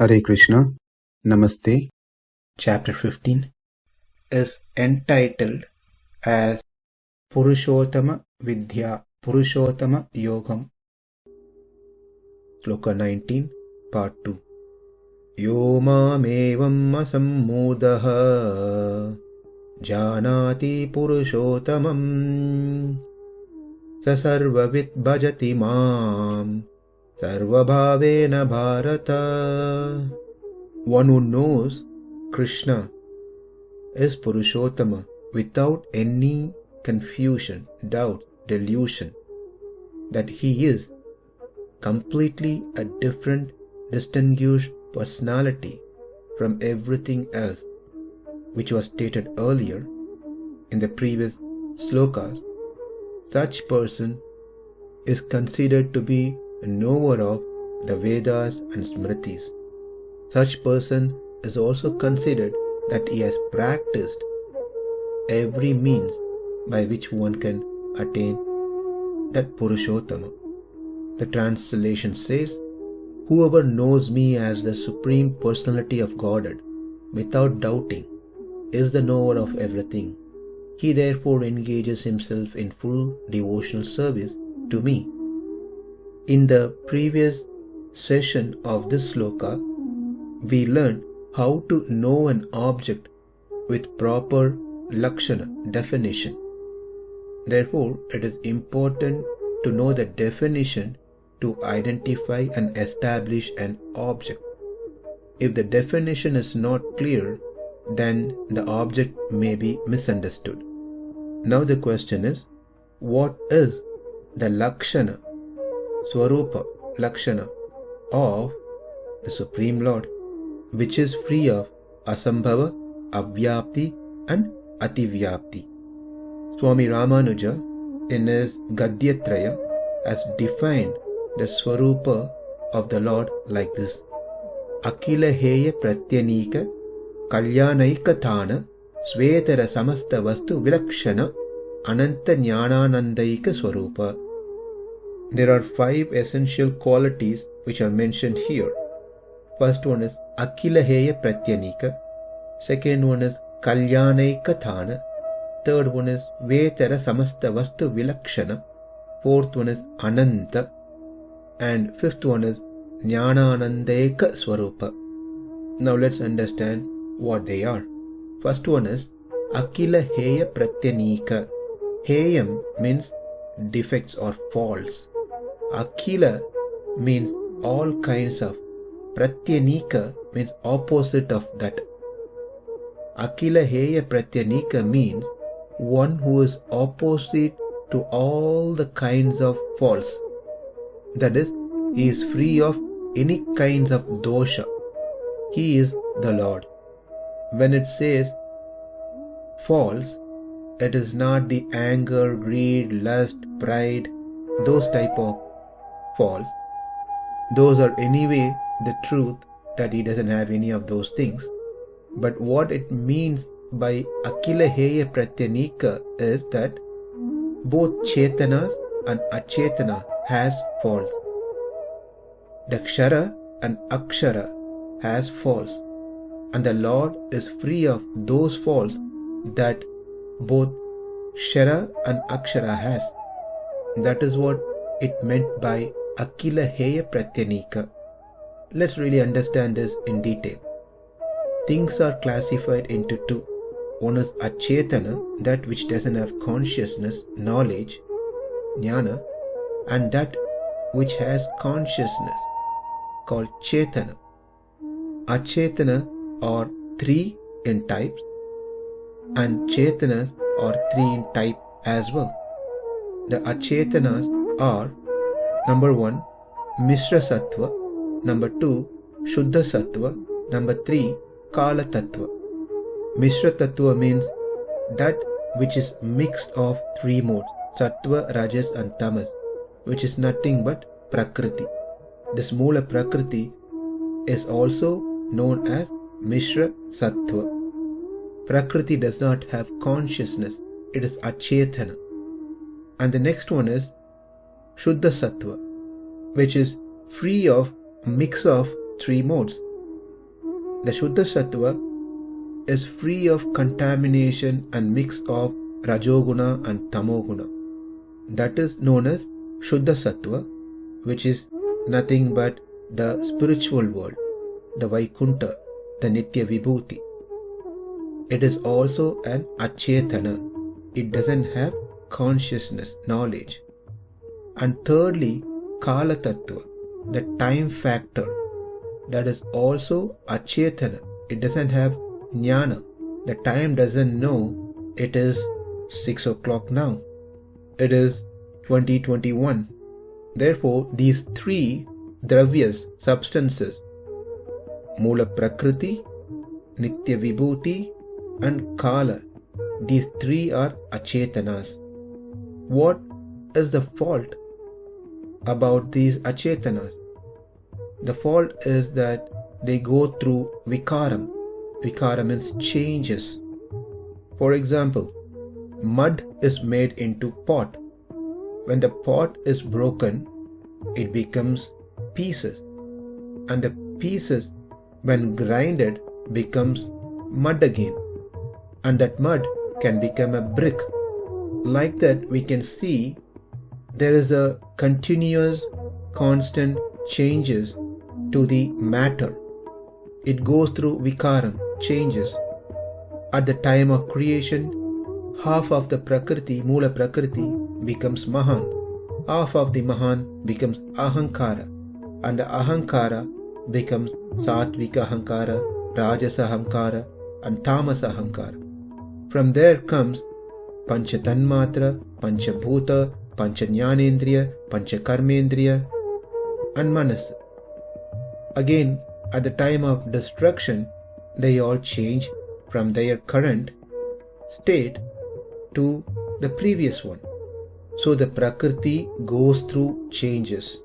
Hare Krishna, Namaste. Chapter 15 is entitled as Puruṣottamaḥ Vidya, Puruṣottamaḥ Yogam. Sloka 19, Part 2. Yo māmevam asammudaha janāti puruṣottamam sa sarvavid bhajati mam sarvabhavena Bharata. One who knows Krishna is Puruṣottama without any confusion, doubt, delusion, that he is completely a different, distinguished personality from everything else, which was stated earlier in the previous slokas. Such person is considered to be a knower of the Vedas and Smritis. Such person is also considered that he has practiced every means by which one can attain that Puruṣottama. The translation says, whoever knows me as the Supreme Personality of Godhead without doubting is the knower of everything. He therefore engages himself in full devotional service to me. In the previous session of this sloka, we learned how to know an object with proper lakshana, definition. Therefore, it is important to know the definition to identify and establish an object. If the definition is not clear, then the object may be misunderstood. Now the question is, what is the lakshana, swarupa, lakshana of the Supreme Lord, which is free of asambhava, avyapti and ativyapti? Swami Ramanuja in his Gadyatraya has defined the swarupa of the Lord like this: Akila heya pratyanika kalyanaika thana svetara samasta vastu vilakshana ananta jnananandaika swarupa. There are 5 essential qualities which are mentioned here. First one is Akila heya pratyanika. Second one is kalyanaika thana. Third one is Vetara samasta vastu vilakshana. Fourth one is Ananta. And fifth one is Jnananandeka Swarupa. Now let's understand what they are. First one is Akila Heya Pratyanika. Heyam means defects or faults. Akila means all kinds of. Pratyanika means opposite of that. Akila Heya Pratyanika means one who is opposite to all the kinds of faults. That is, he is free of any kinds of dosha. He is the Lord. When it says false, it is not the anger, greed, lust, pride, those type of false. Those are anyway the truth that he doesn't have any of those things. But what it means by Akila Heya Pratyanika is that both Chetanas and Achetana has faults. The Kṣara and Akṣara has faults, and the Lord is free of those faults that both Kṣara and Akṣara has. That is what it meant by Akila Heya Pratyanika. Let's really understand this in detail. Things are classified into 2. One is Achetana, that which doesn't have consciousness, knowledge, jnana, and that which has consciousness, called Chetana. Achetana are 3 in types, and Chetanas are 3 in type as well. The Achetanas are number 1, Mishra Sattva, number 2, Shuddha Sattva, number 3, Kala Tattva. Mishra Tattva means that which is mixed of 3 modes, Sattva, Rajas and Tamas, which is nothing but Prakriti. This Mula Prakriti is also known as Mishra Sattva. Prakriti does not have consciousness, it is Achetana. And the next one is Shuddha Sattva, which is free of mix of 3 modes, The Shuddha Sattva is free of contamination and mix of Rajoguna and Tamoguna. That is known as Shuddha Sattva, which is nothing but the spiritual world, the Vaikunta, the Nitya Vibhuti. It is also an Achetana. It doesn't have consciousness, knowledge. And thirdly, Kala Tattva, the time factor. That is also Achetana. It doesn't have Jnana. The time doesn't know it is 6 o'clock now. It is 2021. Therefore, these three dravyas, substances, Mula Prakriti, Nitya Vibhuti and Kala, these three are Achetanas. What is the fault about these Achetanas? The fault is that they go through Vikaram. Vikaram means changes. For example, mud is made into pot. When the pot is broken, it becomes pieces. And the pieces, when grinded, becomes mud again. And that mud can become a brick. Like that, we can see there is a continuous, constant changes to the matter. It goes through Vikaram, changes. At the time of creation, half of the Prakriti, Mula Prakriti, becomes Mahan. Half of the Mahan becomes Ahankara. And the Ahankara becomes Satvika Ahankara, Rajasa Ahankara and Tamasa Ahankara. From there comes Pancha Tanmatra, Pancha Bhuta, Pancha Jnanendriya, Pancha Karmendriya and Manas. Again, at the time of destruction, they all change from their current state to the previous one. So the Prakriti goes through changes.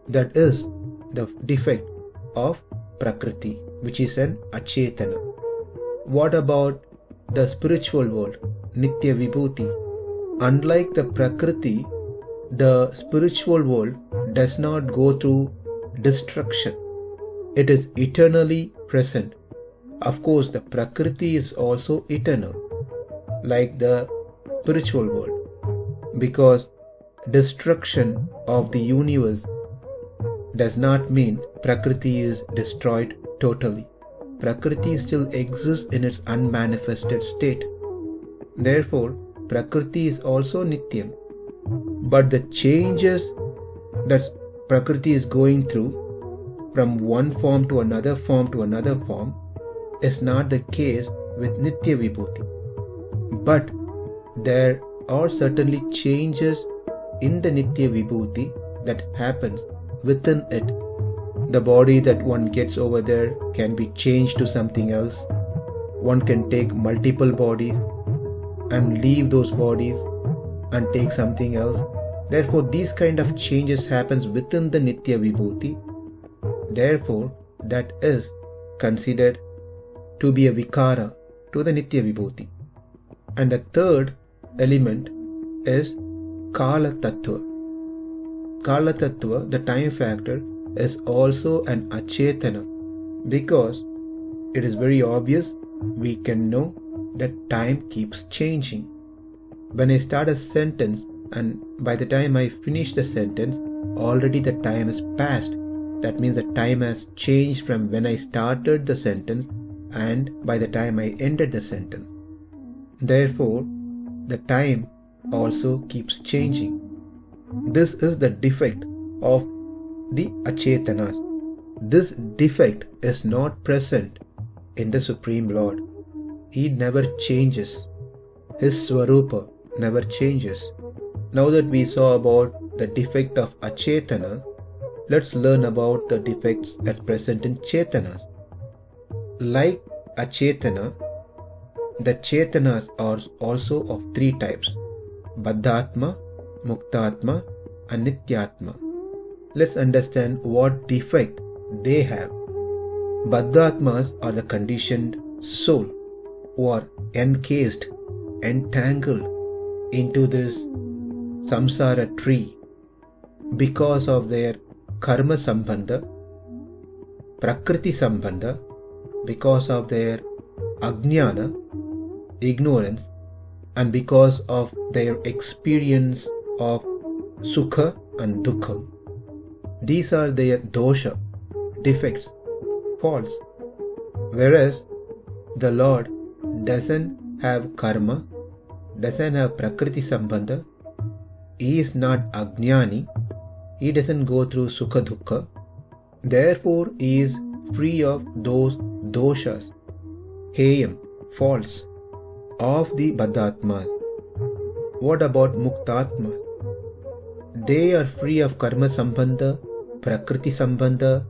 That is the defect of Prakriti, which is an Achetana. What about the spiritual world, Nitya Vibhuti? Unlike the Prakriti, the spiritual world does not go through destruction. It is eternally present. Of course, the Prakriti is also eternal, like the spiritual world, because destruction of the universe does not mean Prakriti is destroyed totally. Prakriti still exists in its unmanifested state. Therefore, Prakriti is also Nityam. But the changes that Prakriti is going through from one form to another form to another form is not the case with Nitya Vibhuti. But there are certainly changes in the Nitya Vibhuti that happens within it. The body that one gets over there can be changed to something else. One can take multiple bodies and leave those bodies and take something else. Therefore, these kind of changes happens within the Nitya Vibhuti. Therefore, that is considered to be a Vikara to the Nitya Vibhuti. And the third element is Kala Tattva. Kala Tattva, the time factor, is also an Achetana, because it is very obvious we can know that time keeps changing. When I start a sentence and by the time I finish the sentence, already the time is passed. That means the time has changed from when I started the sentence and by the time I ended the sentence. Therefore, the time also keeps changing. This is the defect of the Achetanas. This defect is not present in the Supreme Lord. He never changes. His Swarupa never changes. Now that we saw about the defect of Achetana, let's learn about the defects that's present in Chetanas. Like Achetana, the Chetanas are also of three types: Baddhatma, Muktatma and Nityatma. Let's understand what defect they have. Baddhatmas are the conditioned soul who are encased, entangled into this samsara tree because of their karma sambandha, prakriti sambandha because of their ajnana, ignorance, and because of their experience of sukha and dukkha. These are their dosha, defects, faults. Whereas the Lord doesn't have karma, doesn't have prakriti sambandha, he is not ajnani, he doesn't go through sukha dukkha, therefore he is free of those doshas, heyam, faults of the baddhatmas. What about muktatmas? They are free of karma sambandha, prakriti sambandha,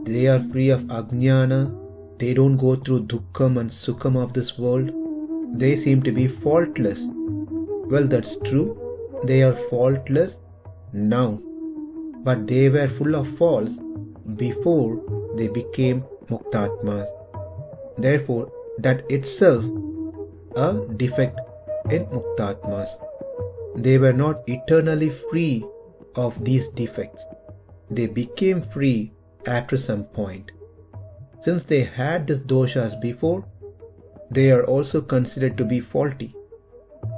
they are free of ajnana, they don't go through dukkham and sukham of this world, they seem to be faultless. Well, that's true, they are faultless now, but they were full of faults before they became muktatmas. Therefore, that itself a defect in muktatmas. They were not eternally free of these defects. They became free after some point. Since they had these doshas before, they are also considered to be faulty.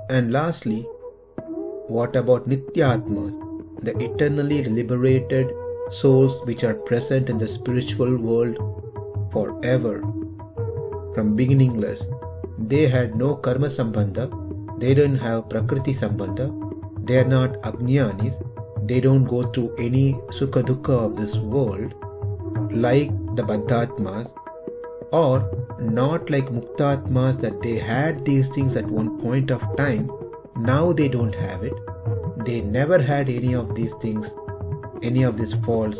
And lastly, what about nityatmas, the eternally liberated souls which are present in the spiritual world forever, from beginningless? They had no karma sambandha, they don't have prakriti sambandha, they are not ajnanis, they don't go through any sukha dukkha of this world like the baddhatmas, or not like muktatmas that they had these things at one point of time, now they don't have it. They never had any of these things, any of these faults.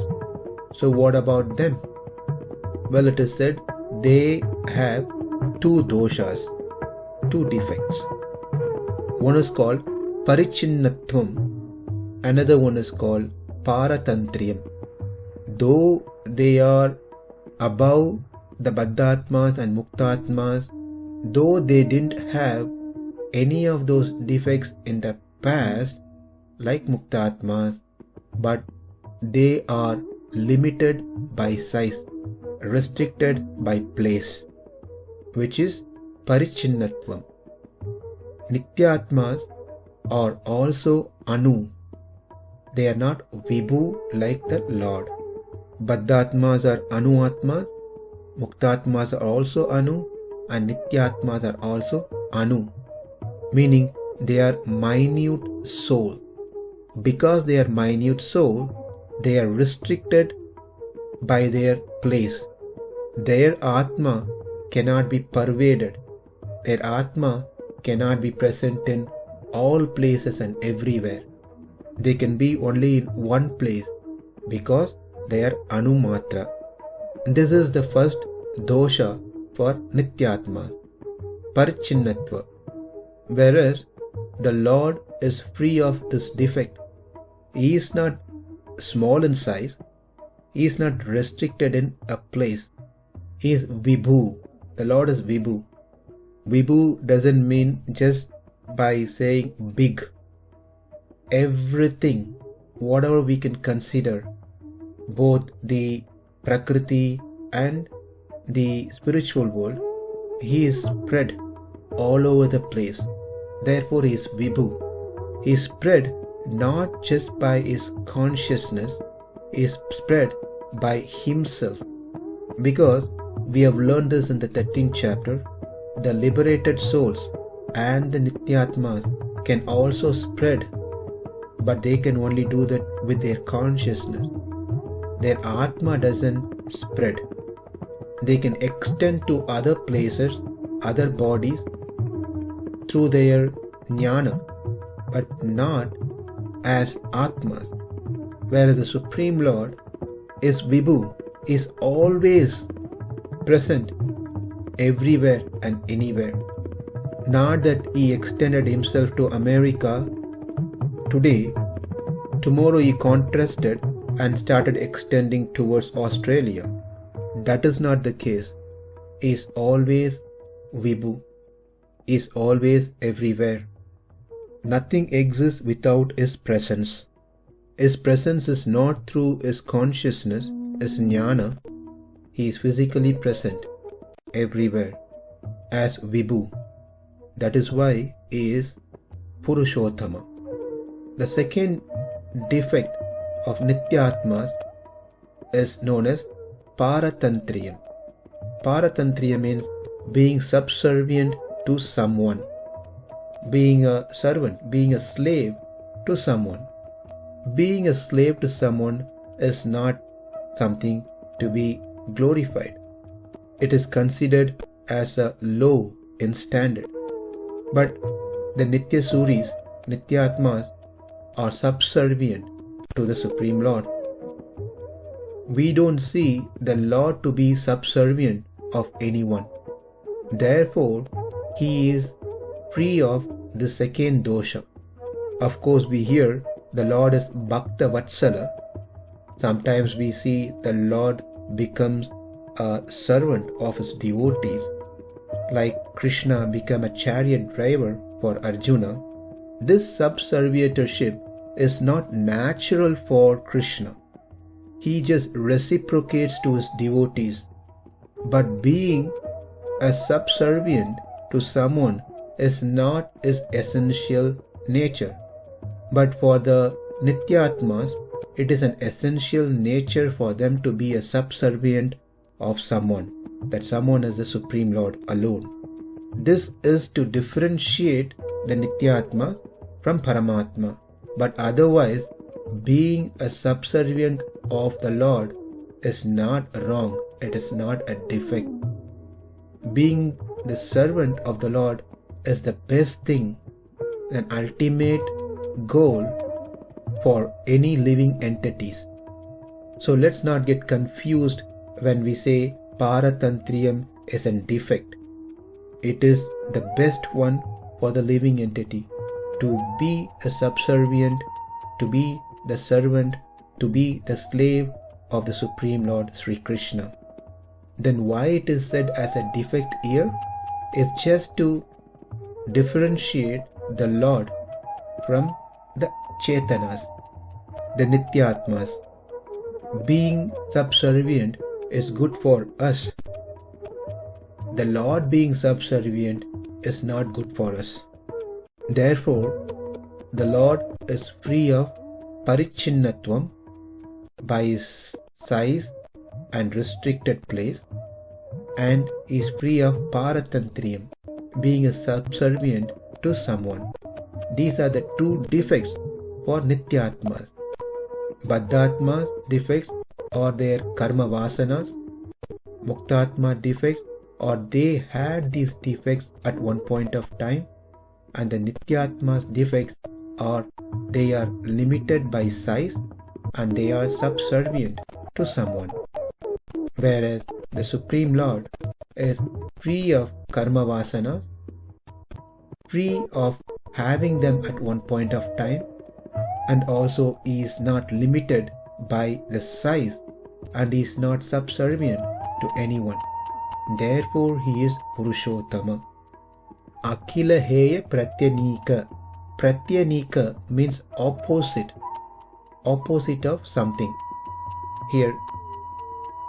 So what about them? Well, it is said they have two doshas, two defects. One is called parichinnatvam, another one is called paratantriyam. Though they are above the baddhatmas and muktatmas, though they didn't have any of those defects in the past like muktatmas, but they are limited by size, restricted by place, which is parichinnatvam. Nityatmas are also anu. They are not vibhu like the Lord. Baddhatmas are anu-atmas, muktatmas are also anu, and nityatmas are also anu, meaning they are minute soul. Because they are minute soul, they are restricted by their place. Their atma cannot be pervaded. Their atma cannot be present in all places and everywhere. They can be only in one place because they are anumatra. This is the first dosha for nityatma, parichinnatva. Whereas the Lord is free of this defect. He is not small in size. He is not restricted in a place. He is vibhu. The Lord is vibhu. Vibhu doesn't mean just by saying big. Everything, whatever we can consider, both the prakriti and the spiritual world, he is spread all over the place. Therefore he is vibhu. He is spread not just by his consciousness, he is spread by himself. Because we have learned this in the 13th chapter, the liberated souls and the nityatmas can also spread, but they can only do that with their consciousness. Their atma doesn't spread. They can extend to other places, other bodies through their jnana, but not as atmas. Whereas the Supreme Lord is vibhu, is always present everywhere and anywhere. Not that he extended himself to America today, tomorrow he contrasted and started extending towards Australia. That is not the case. He is always vibhu. He is always everywhere. Nothing exists without his presence. His presence is not through his consciousness, his jnana. He is physically present. everywhere as Vibhu. That is why he is puruṣottamaḥ. The second defect of Nityatmas is known as paratantriyam. Paratantriyam means being subservient to someone, being a servant, being a slave to someone. Being a slave to someone is not something to be glorified. It is considered as a low in standard. But the Nityasuris, Nityatmas, are subservient to the Supreme Lord. We don't see the Lord to be subservient of anyone. Therefore, he is free of the second dosha. Of course, we hear the Lord is Bhakta Vatsala. Sometimes we see the Lord becomes a servant of his devotees, like Krishna became a chariot driver for Arjuna. This subservietorship is not natural for Krishna. He just reciprocates to his devotees. But being a subservient to someone is not his essential nature. But for the Nityatmas, it is an essential nature for them to be a subservient of someone. That someone is the Supreme Lord alone. This is to differentiate the Nityatma from Paramatma. But otherwise, being a subservient of the Lord is not wrong. It is not a defect. Being the servant of the Lord is the best thing, an ultimate goal for any living entities. So let's not get confused when we say Paratantriyam is a defect. It is the best one for the living entity to be a subservient, to be the servant, to be the slave of the Supreme Lord Sri Krishna. Then why it is said as a defect here is just to differentiate the Lord from the Chetanas, the Nityatmas. Being subservient is good for us. The Lord being subservient is not good for us. Therefore, the Lord is free of parichinnatvam by his size and restricted place, and is free of paratantriyam, being a subservient to someone. These are the two defects for Nityatmas. Baddhatmas defects are their karma vasanas. Muktatma defects or they had these defects at one point of time, and the Nityatma's defects are they are limited by size and they are subservient to someone. Whereas the Supreme Lord is free of karma vasanas, free of having them at one point of time, and also he is not limited by the size and he is not subservient to anyone. Therefore he is Puruṣottama. Akila heya pratyanika. Pratyanika means opposite of something. Here,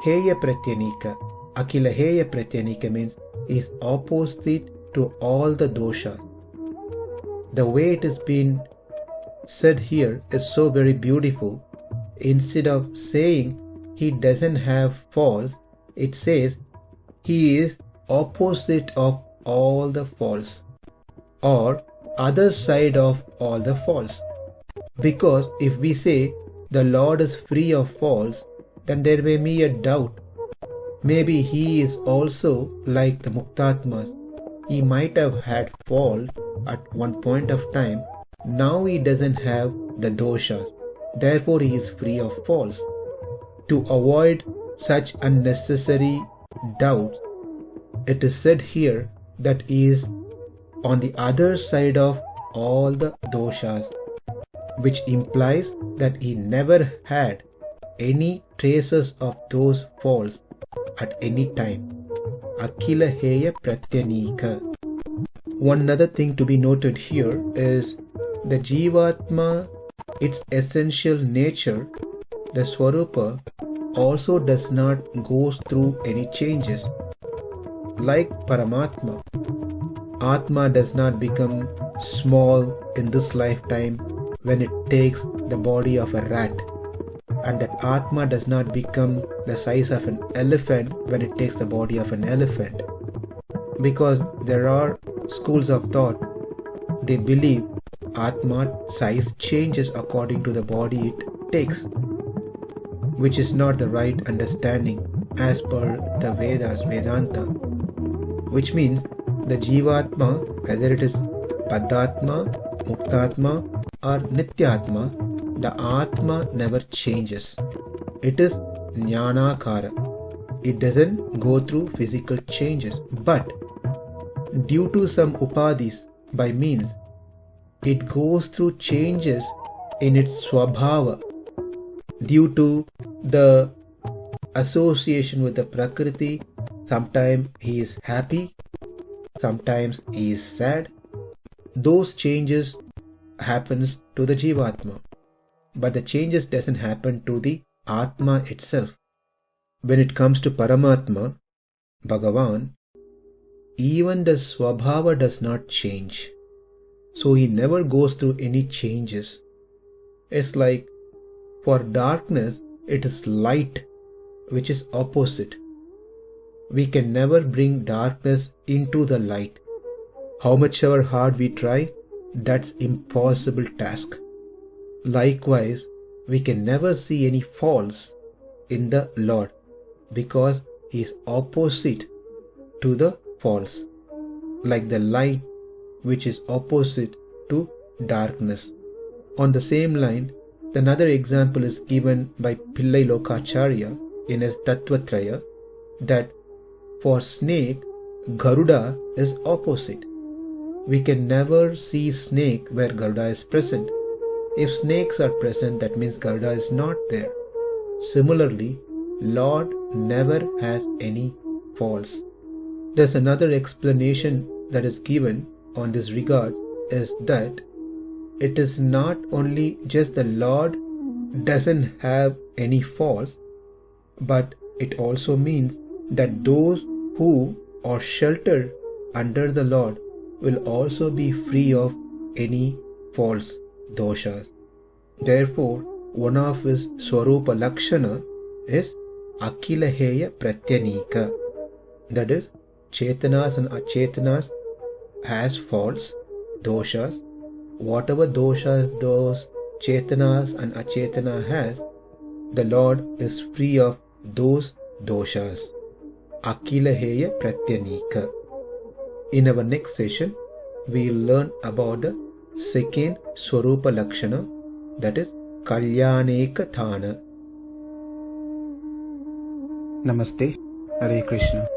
heya pratyanika, akila heya pratyanika means is opposite to all the doshas. The way it has been said here is so very beautiful. Instead of saying he doesn't have faults, it says he is opposite of all the faults, or other side of all the faults. Because if we say the Lord is free of faults, then there may be a doubt. Maybe he is also like the Muktatmas. He might have had fault at one point of time. Now he doesn't have the doshas. Therefore he is free of faults. To avoid such unnecessary doubts, it is said here that he is on the other side of all the doshas, which implies that he never had any traces of those faults at any time. Akila heya pratyanika. One other thing to be noted here is the Jivatma, its essential nature, the Swarupa, also does not go through any changes. like Paramatma. Atma does not become small in this lifetime when it takes the body of a rat, and that Atma does not become the size of an elephant when it takes the body of an elephant. Because there are schools of thought, they believe Atma size changes according to the body it takes, which is not the right understanding as per the Vedas, Vedanta, which means the Jivatma, whether it is Padatma, Muktatma or Nityatma, the Atma never changes. It is Jnanakara. It doesn't go through physical changes, but due to some upadhis, by means, it goes through changes in its swabhava due to the association with the Prakriti. Sometimes he is happy, sometimes he is sad. Those changes happens to the Jivatma, but the changes doesn't happen to the Atma itself. When it comes to Paramatma, Bhagavan, even the swabhava does not change. So he never goes through any changes. It's like for darkness, it is light which is opposite. We can never bring darkness into the light. How much ever hard we try, that's impossible task. Likewise, we can never see any faults in the Lord because he is opposite to the faults, like the light which is opposite to darkness. On the same line, another example is given by Pillai Lokacharya in his Tattvatraya, that for snake, Garuda is opposite. We can never see snake where Garuda is present. If snakes are present, that means Garuda is not there. Similarly, Lord never has any faults. There's another explanation that is given on this regard, is that it is not only just the Lord doesn't have any faults, but it also means that those who are sheltered under the Lord will also be free of any false doshas. Therefore, one of his Swarupa Lakshana is Akilaheya Pratyanika. That is, Chetanas and Achetanas has faults, doshas. Whatever doshas those Chetanas and Achetana has, the Lord is free of those doshas. Akilaheya Pratyanika. In our next session, we will learn about the second Swarupa Lakshana, that is Kalyaneka Thana. Namaste. Hare Krishna.